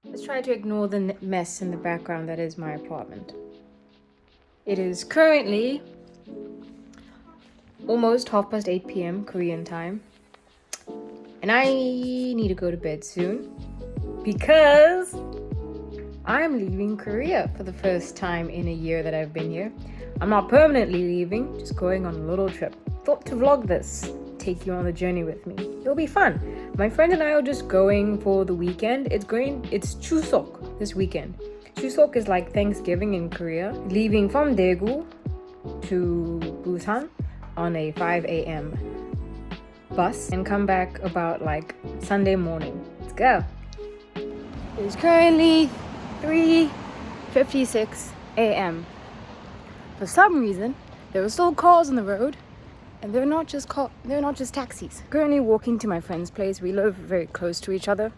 Let's try to ignore the mess in the background that is my apartment. It is currently almost 8:30 p.m. Korean time. And I need to go to bed soon because I'm leaving Korea for the first time in a year that I've been here. I'm not permanently leaving, just going on a little trip. Thought to vlog this, take you on the journey with me. It'll be fun. My friend and I are just going for the weekend. It's Chuseok this weekend. Chuseok is like Thanksgiving in Korea. Leaving from Daegu to Busan on a 5 a.m. bus and come back about like Sunday morning. Let's go. It's currently 3:56 a.m. For some reason, there are still cars on the road, and they're not just taxis. Currently walking to my friend's place. We live very close to each other.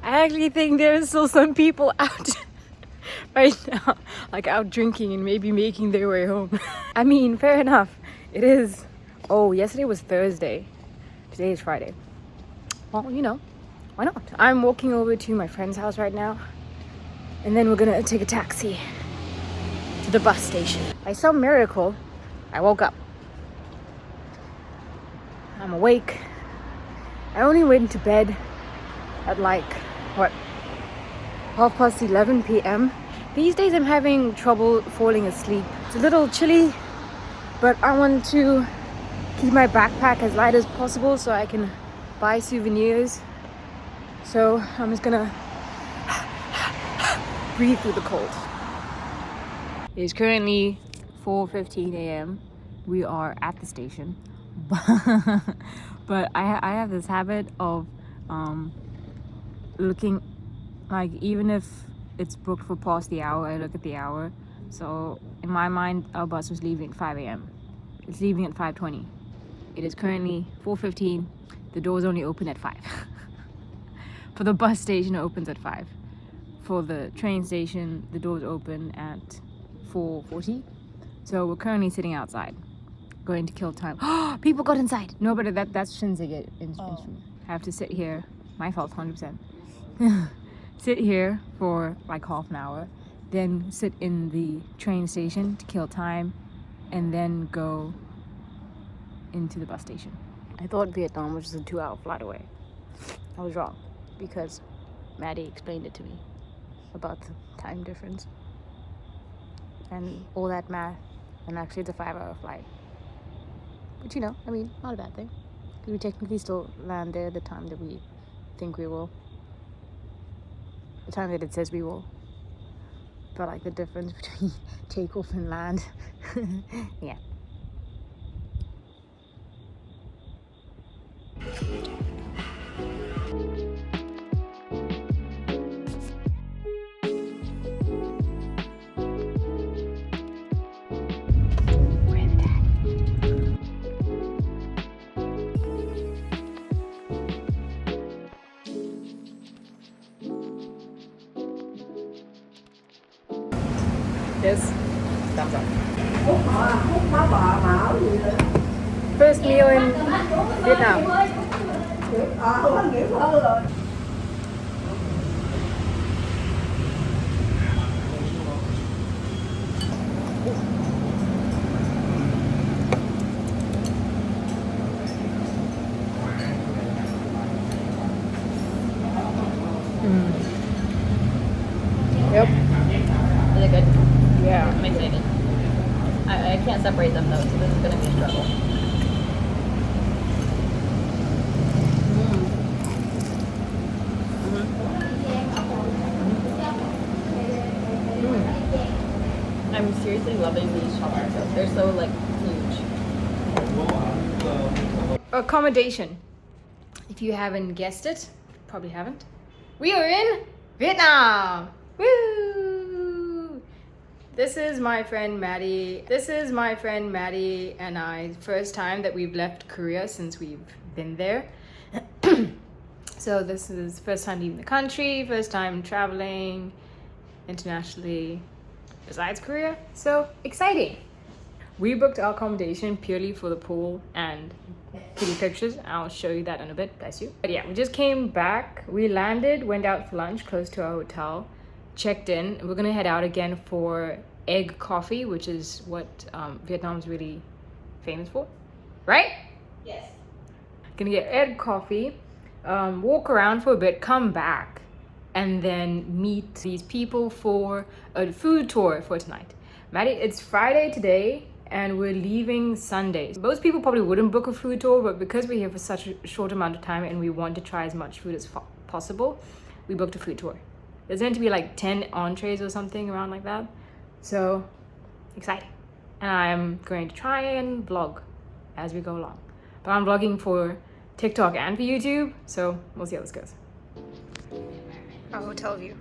I actually think there are still some people out right now, like out drinking and maybe making their way home. I mean, fair enough. It is. Oh, yesterday was Thursday. Today is Friday. Well, you know, why not? I'm walking over to my friend's house right now, and then we're gonna take a taxi to the bus station. By some miracle, I woke up. I'm awake. I only went to bed at like, 11:30 p.m. These days I'm having trouble falling asleep. It's a little chilly, but I want to keep my backpack as light as possible so I can buy souvenirs. So I'm just gonna breathe through the cold. It's currently 4:15 a.m. We are at the station, but I have this habit of looking, like, even if it's booked for past the hour, I look at the hour. So in my mind, our bus was leaving at 5 a.m. It's leaving at 5:20. It is currently 4:15. The doors only open at 5. For the bus station, it opens at 5. For the train station, the doors open at 4:40. So we're currently sitting outside, going to kill time. People got inside. No, but that's Shinsegae instrument. I have to sit here. My fault, 100%. Sit here for like half an hour, then sit in the train station to kill time, and then go into the bus station. I thought Vietnam was just a 2-hour flight away. I was wrong, because Maddie explained it to me about the time difference and all that math, and actually it's a 5-hour flight. But you know, I mean, not a bad thing, because we technically still land there the time that we think we will, the time that it says we will. But like the difference between takeoff and land. Yeah. Yes. Thumbs up. First meal in Vietnam. Yep. Is it good? Yeah. I'm excited. I can't separate them though, so this is gonna be a struggle. I'm seriously loving these chocolates. They're so like huge. Accommodation. If you haven't guessed it, probably haven't. We are in Vietnam. Woo! This is my friend Maddie. And I. First time that we've left Korea since we've been there. So this is first time leaving the country, first time traveling internationally besides Korea. So exciting. We booked our accommodation purely for the pool and kitty pictures. I'll show you that in a bit, bless you. But yeah, we just came back. We landed, went out for lunch close to our hotel, checked in. We're gonna head out again for egg coffee, which is what Vietnam's really famous for, right? Yes. Gonna get egg coffee, walk around for a bit, come back, and then meet these people for a food tour for tonight. Maddie, it's Friday today and we're leaving Sunday. Most people probably wouldn't book a food tour, but because we're here for such a short amount of time and we want to try as much food as possible, we booked a food tour. There's meant to be like 10 entrees or something around like that. So exciting. And I'm going to try and vlog as we go along. But I'm vlogging for TikTok and for YouTube, so we'll see how this goes. Our hotel view.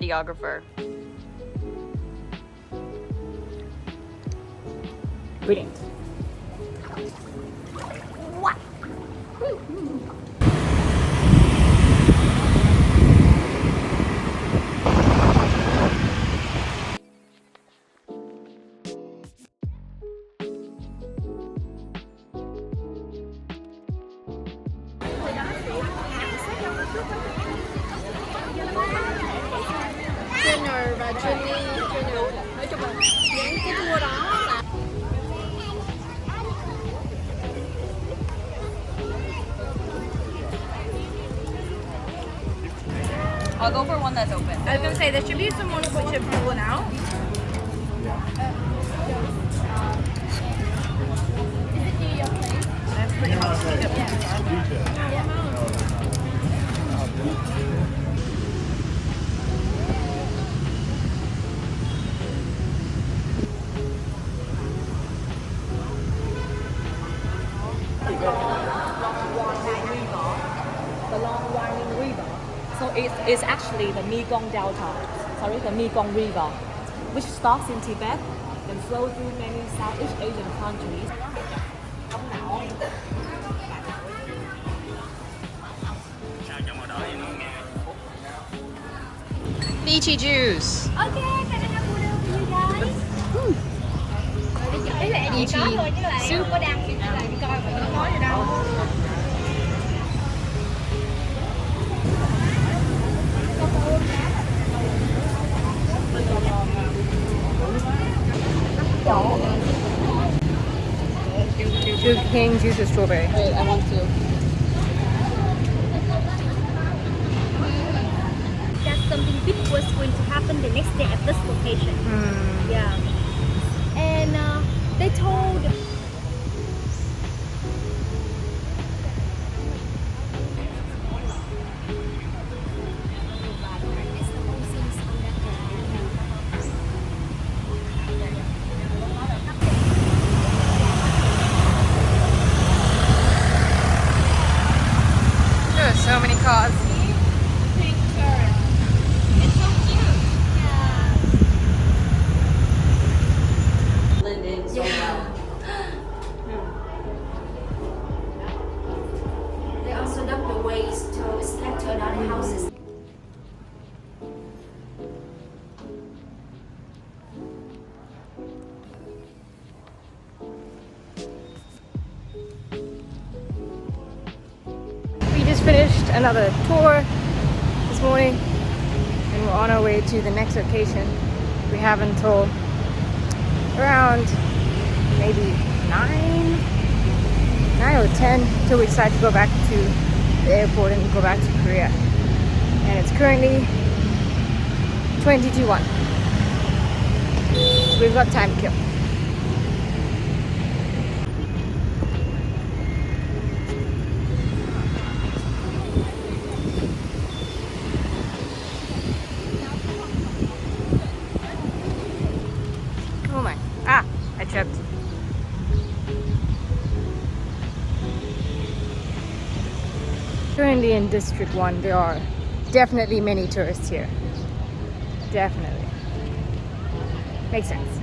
Videographer. Brilliant. What? Trainer và trainee, nói chung là những cái tour đó là I'll go for one that's open. I was gonna say there should be someone which have fallen out. Is it near your place? That's pretty much the long winding river. So it's actually the Mekong Delta, the Mekong River, which starts in Tibet and flows through many Southeast Asian countries. Lychee juice. Okay, can I have water for you guys? Ý là em chỉ có thôi chứ là em không có đăng chứ là đi coi mà không nói gì đâu. Sugar cane juice with strawberry. Wait, I want to. That something big was going to happen the next day at this location. Yeah. And they told There are so many cars. Blend in so well. they also dug the waste to spread to another houses. We just finished another tour this morning and we're on our way to the next location. We have until around maybe 9 or 10 till we decide to go back to the airport and go back to Korea. And it's currently 20 to 1. So we've got time to kill. only in District 1. There are definitely many tourists here. Definitely. Makes sense.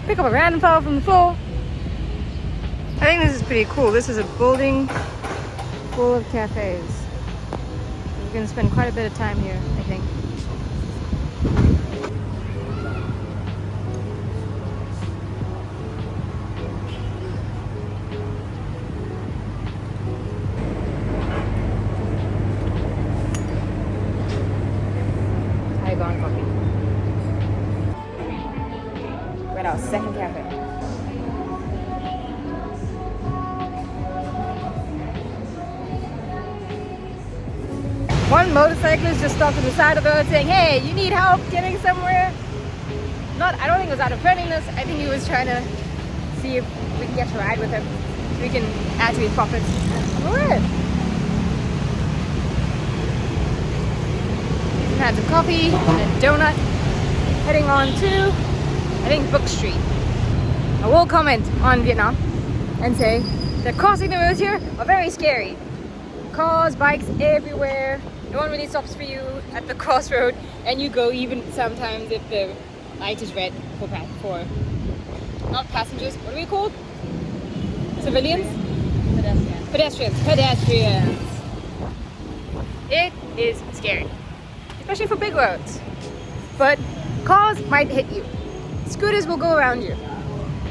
Pick up a random flower from the floor. I think this is pretty cool. This is a building full of cafes. We're going to spend quite a bit of time here, I think. Saigon coffee. We're at our second cafe. One motorcyclist just stopped on the side of the road saying, "Hey, you need help getting somewhere?" I don't think it was out of friendliness. I think he was trying to see if we can get to ride with him. So we can add to his profits. Alright. Had some coffee and a donut. Heading on to, I think, Book Street. I will comment on Vietnam and say that crossing the roads here are very scary. Cars, bikes everywhere. No one really stops for you at the crossroad, and you go even sometimes if the light is red for not passengers. What are we called? Civilians? Pedestrians. It is scary, especially for big roads. But cars might hit you. Scooters will go around you.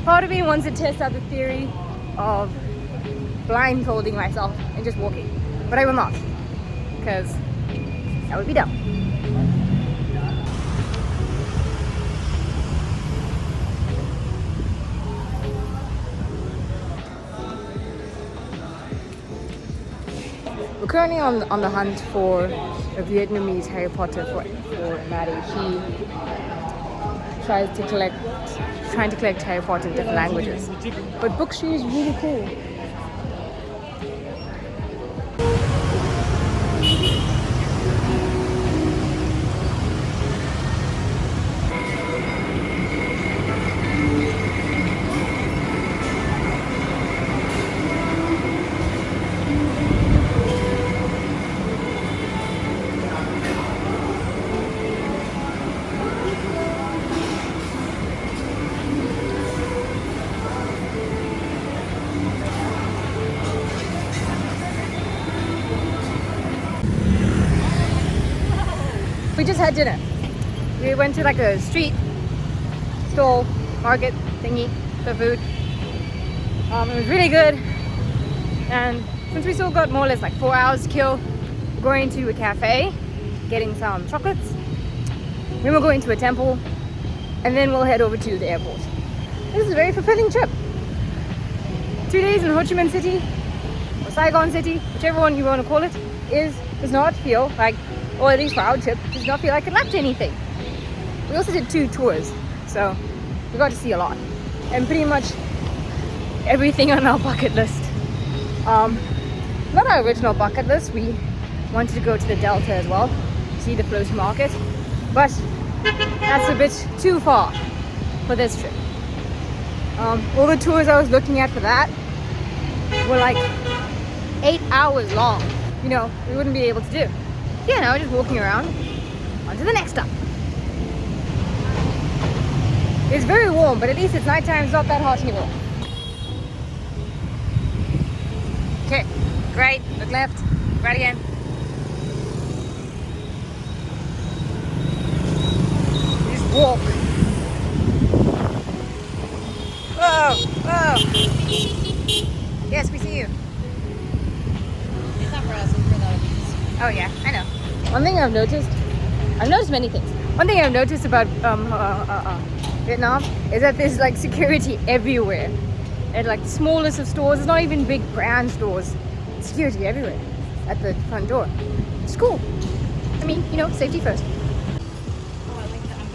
Part of me wants to test out the theory of blindfolding myself and just walking. But I will not, because that would be dumb. We're currently on the hunt for a Vietnamese Harry Potter for Maddie. She trying to collect Harry Potter in different languages. But Book Street is really cool. We just had dinner. We went to like a street stall, market thingy for food. It was really good. And since we still got more or less like 4 hours to kill, we're going to a cafe, getting some chocolates. Then we're going to a temple, and then we'll head over to the airport. This is a very fulfilling trip. 2 days in Ho Chi Minh City, or Saigon City, whichever one you want to call it, does not feel like, or at least for our trip, does not feel like it lacked anything. We also did 2 tours, so we got to see a lot. And pretty much everything on our bucket list. Not our original bucket list, we wanted to go to the Delta as well, see the floating market, but that's a bit too far for this trip. All the tours I was looking at for that were like 8 hours long. You know, we wouldn't be able to do. Yeah, now we're just walking around. On to the next stop. It's very warm, but at least it's nighttime. It's not that hot anymore. Okay, great. Look left. Right again. Just walk. Whoa, whoa. Yes, we see you. It's not for us, it's for those. Oh yeah, I know. One thing I've noticed many things. One thing I've noticed about Vietnam is that there's like security everywhere. At like the smallest of stores, it's not even big brand stores. Security everywhere at the front door. It's cool. I mean, you know, safety first. Oh, I like that. I'm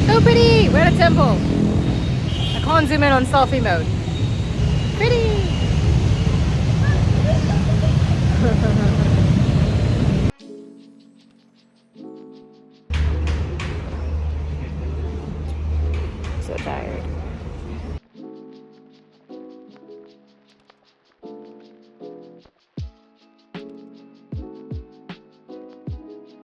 gonna. So pretty! We're at a temple. I can't zoom in on selfie mode. Pretty! tired.